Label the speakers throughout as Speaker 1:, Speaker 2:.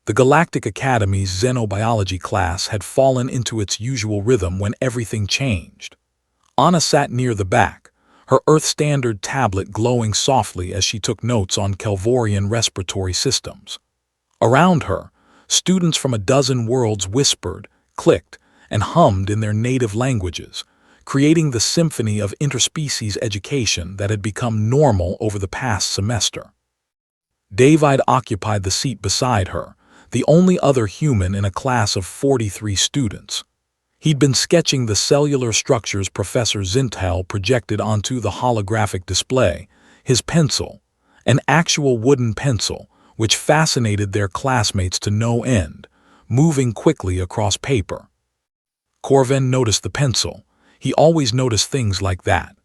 Speaker 1: The Galactic Academy's xenobiology class had fallen into its usual rhythm when everything changed. Anna sat near the back, her Earth Standard tablet glowing softly as she took notes on Kelvorian respiratory systems. Around her, students from a dozen worlds whispered, clicked, and hummed in their native languages, creating the symphony of interspecies education that had become normal over the past semester. David occupied the seat beside her, the only other human in a class of 43 students. He'd been sketching the cellular structures Professor Zintel projected onto the holographic display, his pencil, an actual wooden pencil, which fascinated their classmates to no end, moving quickly across paper. Corvin noticed the pencil. He always noticed things like that.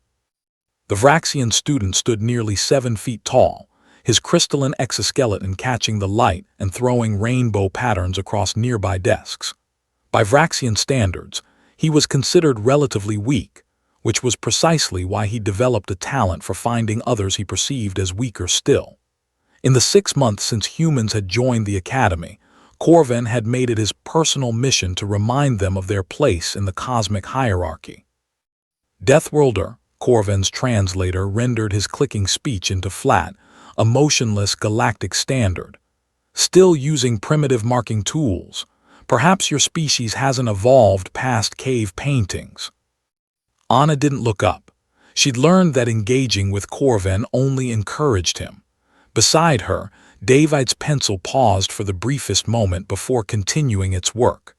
Speaker 1: The Vraxian student stood nearly 7 feet tall, his crystalline exoskeleton catching the light and throwing rainbow patterns across nearby desks. By Vraxian standards, he was considered relatively weak, which was precisely why he developed a talent for finding others he perceived as weaker still. In the 6 months since humans had joined the Academy, Corvin had made it his personal mission to remind them of their place in the cosmic hierarchy. Deathworlder, Corvin's translator, rendered his clicking speech into flat, emotionless galactic standard. Still using primitive marking tools, perhaps your species hasn't evolved past cave paintings. Anna didn't look up. She'd learned that engaging with Corvin only encouraged him. Beside her, David's pencil paused for the briefest moment before continuing its work.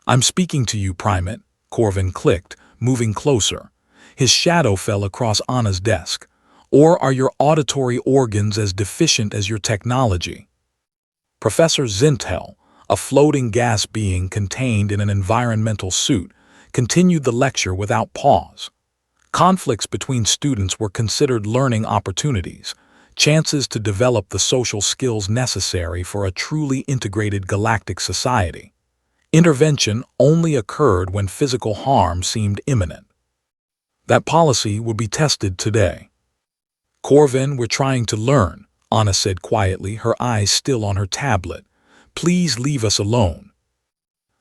Speaker 1: "I'm speaking to you, Primate," Corvin clicked, moving closer. His shadow fell across Anna's desk. "Or are your auditory organs as deficient as your technology?" Professor Zintel, a floating gas being contained in an environmental suit, continued the lecture without pause. Conflicts between students were considered learning opportunities, chances to develop the social skills necessary for a truly integrated galactic society. Intervention only occurred when physical harm seemed imminent. That policy would be tested today. "Corvin, we're trying to learn," Anna said quietly, her eyes still on her tablet. "Please leave us alone."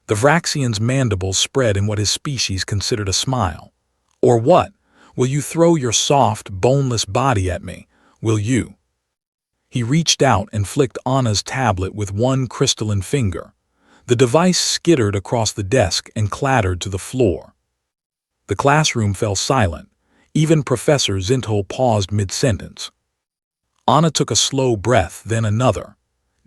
Speaker 1: The Vraxian's mandibles spread in what his species considered a smile. "Or what? Will you throw your soft, boneless body at me? Will you?" He reached out and flicked Anna's tablet with one crystalline finger. The device skittered across the desk and clattered to the floor. The classroom fell silent. Even Professor Zintel paused mid-sentence. Anna took a slow breath, then another.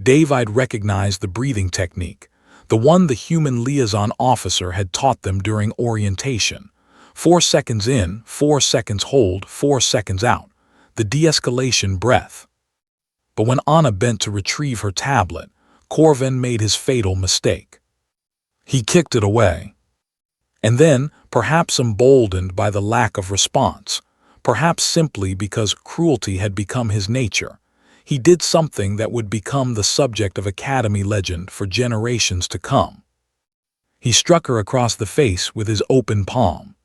Speaker 1: David recognized the breathing technique, the one the human liaison officer had taught them during orientation. 4 seconds in, 4 seconds hold, 4 seconds out. The de-escalation breath. But when Anna bent to retrieve her tablet, Corvin made his fatal mistake. He kicked it away. And then, perhaps emboldened by the lack of response, perhaps simply because cruelty had become his nature, he did something that would become the subject of Academy legend for generations to come. He struck her across the face with his open palm.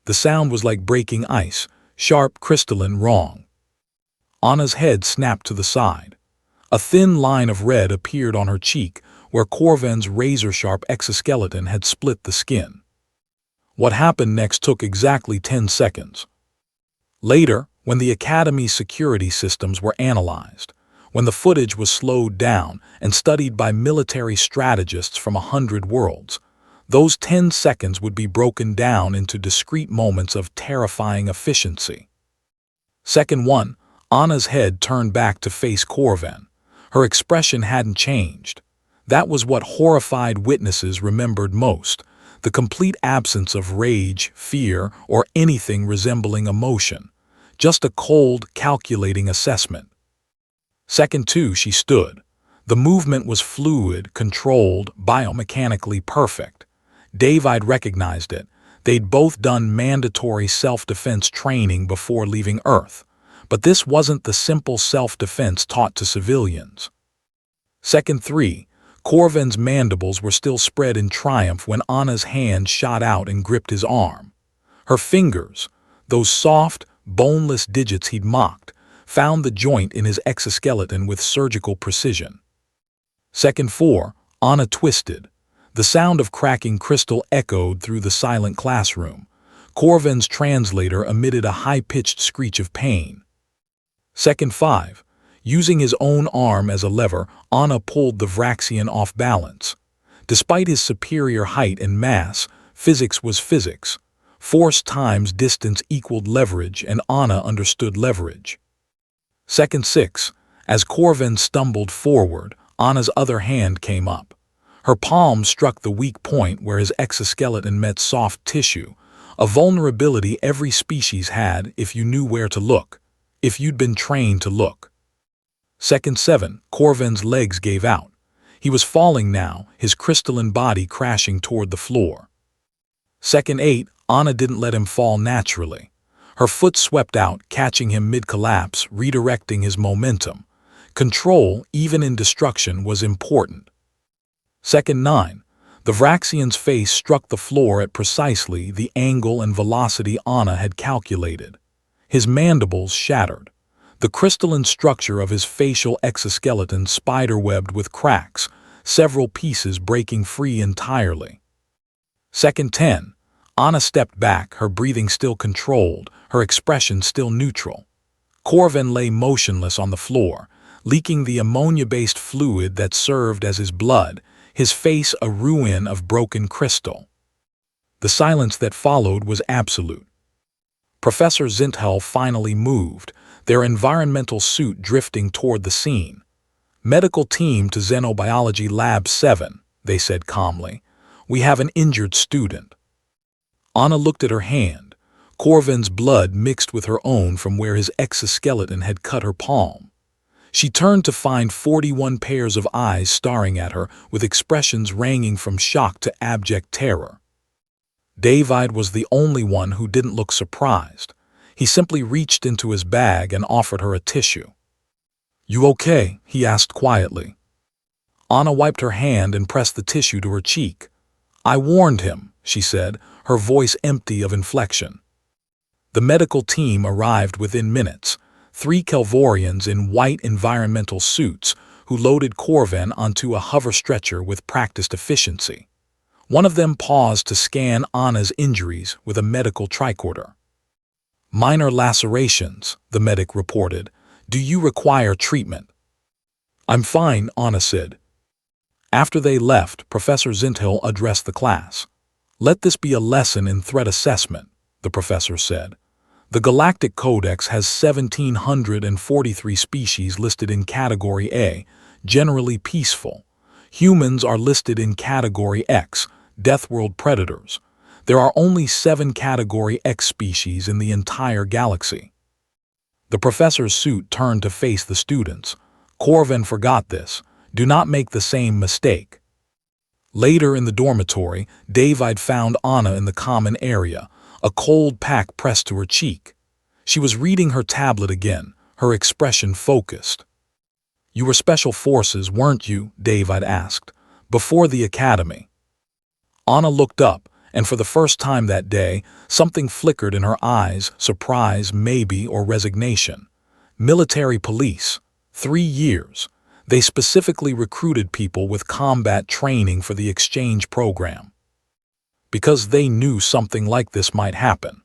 Speaker 1: The sound was like breaking ice, sharp, crystalline, wrong. Anna's head snapped to the side. A thin line of red appeared on her cheek where Corvin's razor-sharp exoskeleton had split the skin. What happened next took exactly 10 seconds. Later, when the Academy's security systems were analyzed, when the footage was slowed down and studied by military strategists from 100 worlds, those 10 seconds would be broken down into discrete moments of terrifying efficiency. Second 1, Anna's head turned back to face Corvin. Her expression hadn't changed. That was what horrified witnesses remembered most, the complete absence of rage, fear, or anything resembling emotion. Just a cold, calculating assessment. Second 2, she stood. The movement was fluid, controlled, biomechanically perfect. David recognized it. They'd both done mandatory self-defense training before leaving Earth. But this wasn't the simple self-defense taught to civilians. Second 3, Corvin's mandibles were still spread in triumph when Anna's hand shot out and gripped his arm. Her fingers, those soft, boneless digits he'd mocked, found the joint in his exoskeleton with surgical precision. Second 4, Anna twisted. The sound of cracking crystal echoed through the silent classroom. Corvin's translator emitted a high-pitched screech of pain. Second 5, using his own arm as a lever, Anna pulled the Vraxian off balance. Despite his superior height and mass, physics was physics. Force times distance equaled leverage, and Anna understood leverage. Second 6, as Corvin stumbled forward, Anna's other hand came up. Her palm struck the weak point where his exoskeleton met soft tissue, a vulnerability every species had if you knew where to look, if you'd been trained to look. Second 7, Corvin's legs gave out. He was falling now, his crystalline body crashing toward the floor. Second 8, Anna didn't let him fall naturally. Her foot swept out, catching him mid-collapse, redirecting his momentum. Control, even in destruction, was important. Second 9, the Vraxian's face struck the floor at precisely the angle and velocity Anna had calculated. His mandibles shattered. The crystalline structure of his facial exoskeleton spiderwebbed with cracks, several pieces breaking free entirely. Second 10, Anna stepped back, her breathing still controlled, her expression still neutral. Corvin lay motionless on the floor, leaking the ammonia-based fluid that served as his blood, his face a ruin of broken crystal. The silence that followed was absolute. Professor Zinthel finally moved, their environmental suit drifting toward the scene. "Medical team to Xenobiology Lab 7, they said calmly. "We have an injured student." Anna looked at her hand. Corvin's blood mixed with her own from where his exoskeleton had cut her palm. She turned to find 41 pairs of eyes staring at her, with expressions ranging from shock to abject terror. David was the only one who didn't look surprised. He simply reached into his bag and offered her a tissue. "You okay?" he asked quietly. Anna wiped her hand and pressed the tissue to her cheek. "I warned him," she said, her voice empty of inflection. The medical team arrived within minutes, 3 Kelvorians in white environmental suits who loaded Corvin onto a hover stretcher with practiced efficiency. One of them paused to scan Anna's injuries with a medical tricorder. "Minor lacerations," the medic reported. "Do you require treatment?" "I'm fine," Anna said. After they left, Professor Zinthel addressed the class. "Let this be a lesson in threat assessment," the professor said. "The Galactic Codex has 1,743 species listed in Category A, generally peaceful. Humans are listed in Category X, Deathworld predators. There are only 7 Category X species in the entire galaxy." The professor's suit turned to face the students. "Corvin forgot this. Do not make the same mistake." Later in the dormitory, David found Anna in the common area, a cold pack pressed to her cheek. She was reading her tablet again, her expression focused. "You were Special Forces, weren't you?" David asked. "Before the academy." Anna looked up, and for the first time that day, something flickered in her eyes, surprise, maybe, or resignation. "Military police. 3 years. They specifically recruited people with combat training for the exchange program. Because they knew something like this might happen.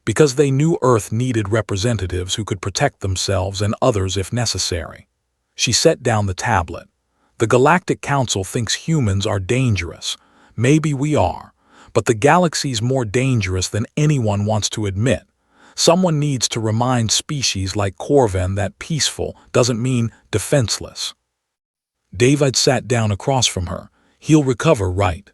Speaker 1: Because they knew Earth needed representatives who could protect themselves and others if necessary." She set down the tablet. "The Galactic Council thinks humans are dangerous. Maybe we are. But the galaxy's more dangerous than anyone wants to admit. Someone needs to remind species like Corvin that peaceful doesn't mean defenseless." David sat down across from her. "He'll recover, right?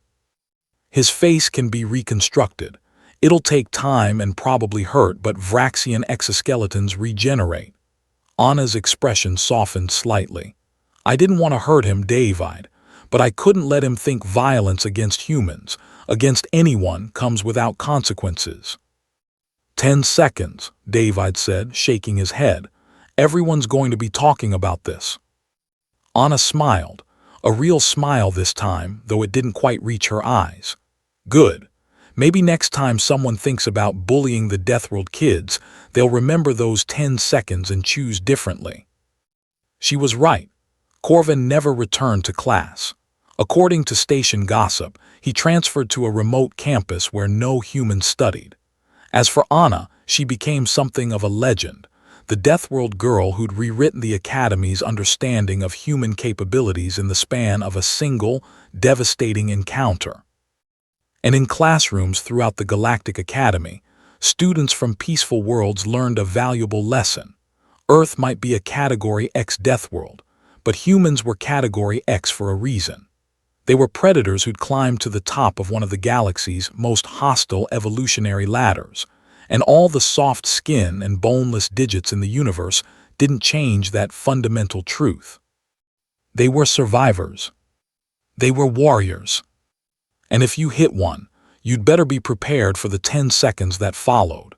Speaker 1: His face can be reconstructed. It'll take time and probably hurt, but Vraxian exoskeletons regenerate." Anna's expression softened slightly. "I didn't want to hurt him, David, but I couldn't let him think violence against humans, against anyone, comes without consequences." 10 seconds, David said, shaking his head. "Everyone's going to be talking about this." Anna smiled, a real smile this time, though it didn't quite reach her eyes. "Good. Maybe next time someone thinks about bullying the Deathworld kids, they'll remember those 10 seconds and choose differently." She was right. Corvin never returned to class. According to station gossip, he transferred to a remote campus where no humans studied. As for Anna, she became something of a legend, the Deathworld girl who'd rewritten the Academy's understanding of human capabilities in the span of a single, devastating encounter. And in classrooms throughout the Galactic Academy, students from peaceful worlds learned a valuable lesson. Earth might be a Category X Deathworld, but humans were Category X for a reason. They were predators who'd climbed to the top of one of the galaxy's most hostile evolutionary ladders, and all the soft skin and boneless digits in the universe didn't change that fundamental truth. They were survivors. They were warriors. And if you hit one, you'd better be prepared for the 10 seconds that followed.